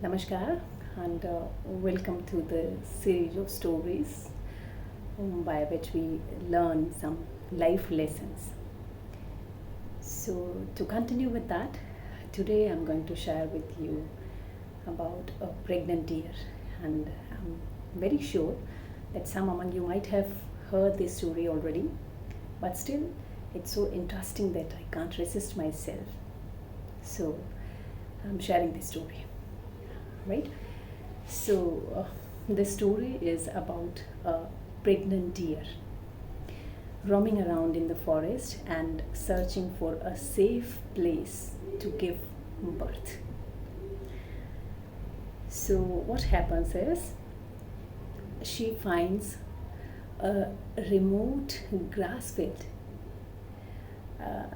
Namaskar and welcome to the series of stories by which we learn some life lessons. So, to continue with that, today I'm going to share with you about a pregnant deer, and I'm very sure that some among you might have heard this story already, but still it's so interesting that I can't resist myself. So, I'm sharing this story, right? So, the story is about a pregnant deer roaming around in the forest and searching for a safe place to give birth. So, what happens is she finds a remote grass field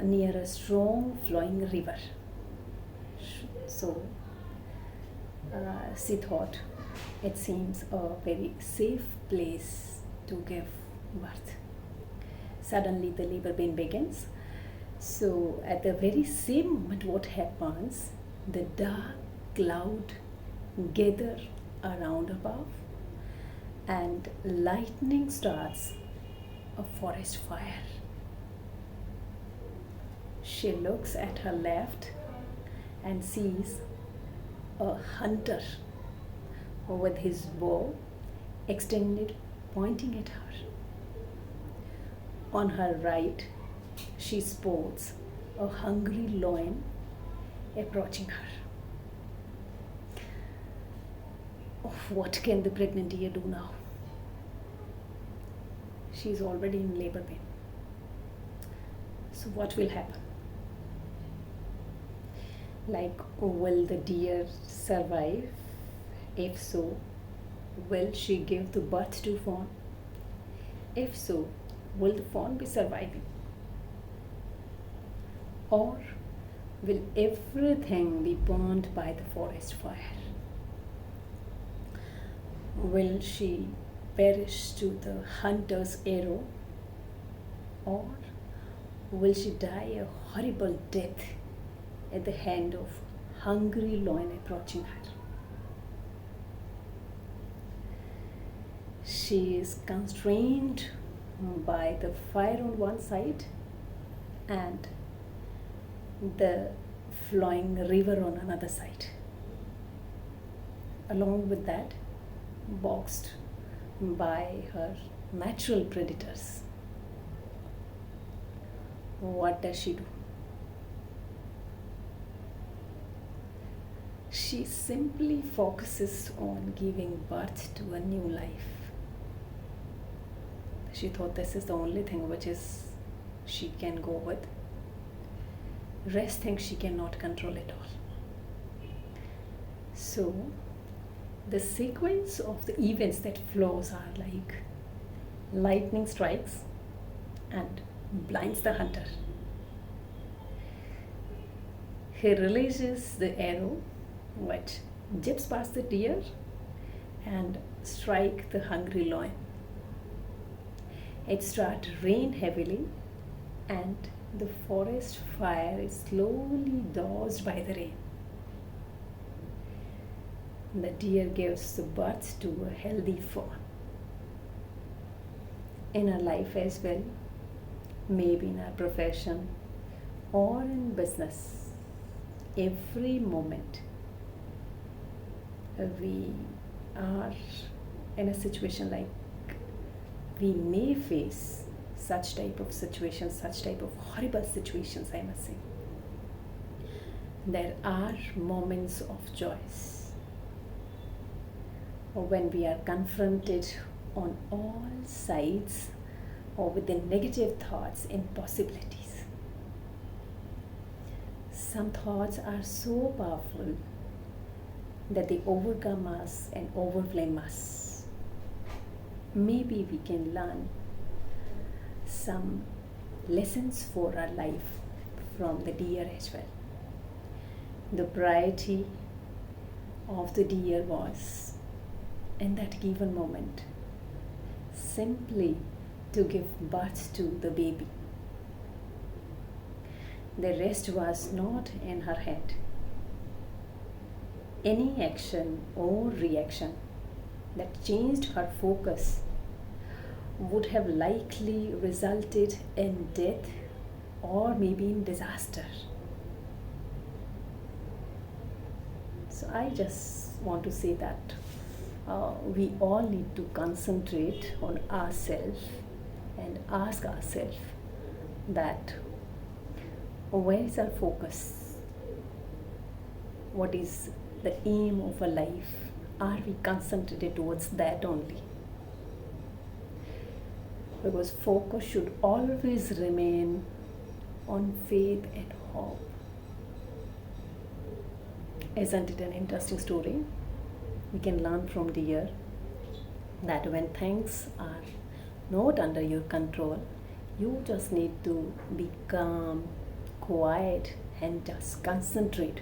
near a strong flowing river. So, she thought it seems a very safe place to give birth. Suddenly, the labor pain begins. So, at the very same moment, what happens? The dark cloud gather around above, and lightning starts a forest fire. She looks at her left and sees a hunter with his bow extended, pointing at her. On her right, she spots a hungry lion approaching her. Oh, what can the pregnant deer do now? She is already in labor pain. So, what will happen? Like, will the deer survive? If so, will she give the birth to fawn? If so, will the fawn be surviving? Or will everything be burned by the forest fire? Will she perish to the hunter's arrow? Or will she die a horrible death at the hand of hungry lion approaching her? She is constrained by the fire on one side and the flowing river on another side. Along with that, boxed by her natural predators. What does she do? She simply focuses on giving birth to a new life. She thought this is the only thing which is she can go with. Rest things she cannot control at all. So the sequence of the events that flows are like lightning strikes and blinds the hunter. He releases the arrow which zips past the deer and strike the hungry lion. It starts to rain heavily and the forest fire is slowly doused by the rain. The deer gives the birth to a healthy fawn. In our life as well, maybe in our profession or in business, every moment we are in a situation like we may face such type of situations, such type of horrible situations, I must say. There are moments of choice when we are confronted on all sides or with the negative thoughts and possibilities. Some thoughts are so powerful that they overcome us and overwhelm us. Maybe we can learn some lessons for our life from the deer as well. The priority of the deer was, in that given moment, simply to give birth to the baby. The rest was not in her head. any action or reaction that changed her focus would have likely resulted in death or maybe in disaster. So I just want to say that we all need to concentrate on ourselves and ask ourselves that where is our focus? What is the aim of our life? Are we concentrated towards that only? Because focus should always remain on faith and hope. Isn't it an interesting story? We can learn from deer that when things are not under your control, you just need to be calm, quiet, and just concentrate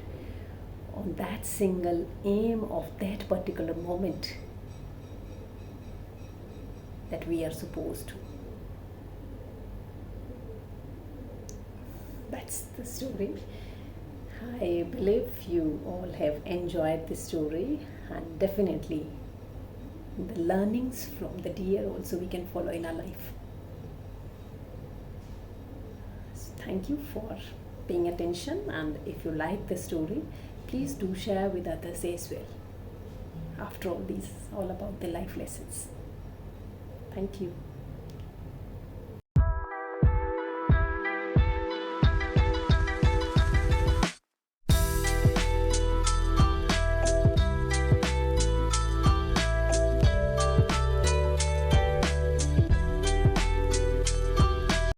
on that single aim of that particular moment that we are supposed to. That's the story. I believe you all have enjoyed this story, and definitely the learnings from the deer also we can follow in our life. So thank you for paying attention, and if you like the story, please do share with others as well. After all, these all about the life lessons. Thank you.